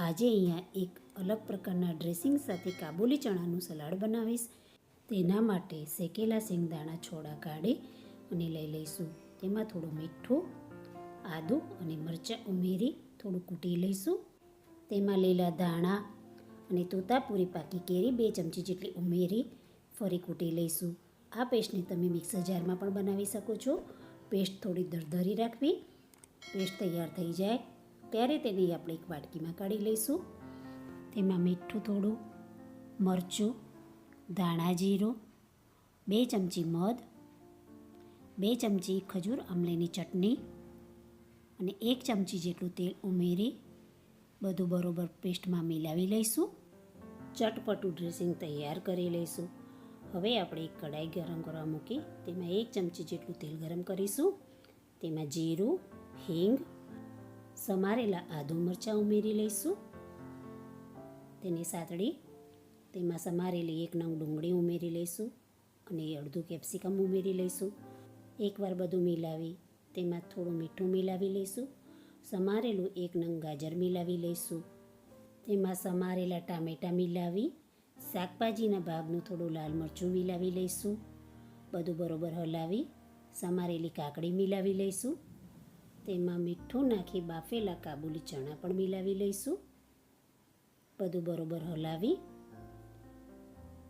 આજે અહીંયા એક અલગ પ્રકારના ડ્રેસિંગ સાથે કાબુલી ચણાનું સલાડ બનાવીશ. તેના માટે શેકેલા શેંગદાણા છોડા કાઢી અને લઈ લઈશું. તેમાં થોડું મીઠું, આદું અને મરચાં ઉમેરી થોડું કૂટી લઈશું. તેમાં લીલા ધાણા અને તોતાપુરી પાકી કેરી 2 ચમચી જેટલી ઉમેરી ફરી કૂટી લઈશું. આ પેસ્ટને તમે મિક્સર જારમાં પણ બનાવી શકો છો. પેસ્ટ થોડી દરદરી રાખવી. પેસ્ટ તૈયાર થઈ જાય ત્યારે તેને આપણે એક વાટકીમાં કાઢી લઈશું. તેમાં મીઠું થોડું, મરચું, ધાણા જીરું, 2 ચમચી મધ, 2 ચમચી ખજૂર આમલીની ચટણી અને 1 ચમચી જેટલું તેલ ઉમેરી બધું બરોબર પેસ્ટમાં મિલાવી લઈશું. ચટપટું ડ્રેસિંગ તૈયાર કરી લઈશું. હવે આપણે એક કઢાઈ ગરમ કરવા મૂકી તેમાં 1 ચમચી જેટલું તેલ ગરમ કરીશું. તેમાં જીરું, હિંગ, સમારેલા આદુ મરચાં ઉમેરી લઈશું. તેને સાતળી તેમાં સમારેલી 1 નંગ ડુંગળી ઉમેરી લઈશું અને અડધું કેપ્સિકમ ઉમેરી લઈશું. એકવાર બધું મિલાવી તેમાં થોડું મીઠું મિલાવી લઈશું. સમારેલું 1 નંગ ગાજર મિલાવી લઈશું. તેમાં સમારેલા ટામેટાં મિલાવી શાકભાજીના ભાગનું થોડું લાલ મરચું મિલાવી લઈશું. બધું બરોબર હલાવી સમારેલી કાકડી મિલાવી લઈશું. તેમાં મીઠું નાખી બાફેલા કાબુલી ચણા પણ મિલાવી લઈશું. બધું બરોબર હલાવી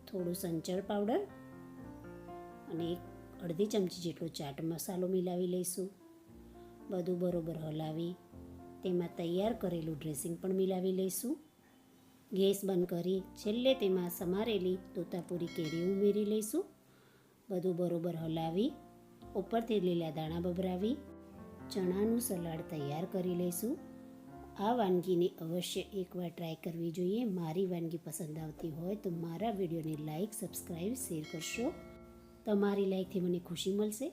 થોડું સંચળ પાવડર અને અડધી ચમચી જેટલો ચાટ મસાલો મિલાવી લઈશું. બધું બરોબર હલાવી તેમાં તૈયાર કરેલું ડ્રેસિંગ પણ મિલાવી લઈશું. ગેસ બંધ કરી છેલ્લે તેમાં સમારેલી તોતાપુરી કેરી ઉમેરી લઈશું. બધું બરોબર હલાવી ઉપરથી લીલા દાણા ભભરાવી ચણાનું સલાડ તૈયાર કરી લઈશું. આ વાનગીને અવશ્ય એકવાર ટ્રાય કરવી જોઈએ. મારી વાનગી પસંદ આવતી હોય તો મારા વિડીયોને લાઈક, સબસ્ક્રાઈબ, શેર કરશો. તમારી લાઈકથી મને ખુશી મળશે.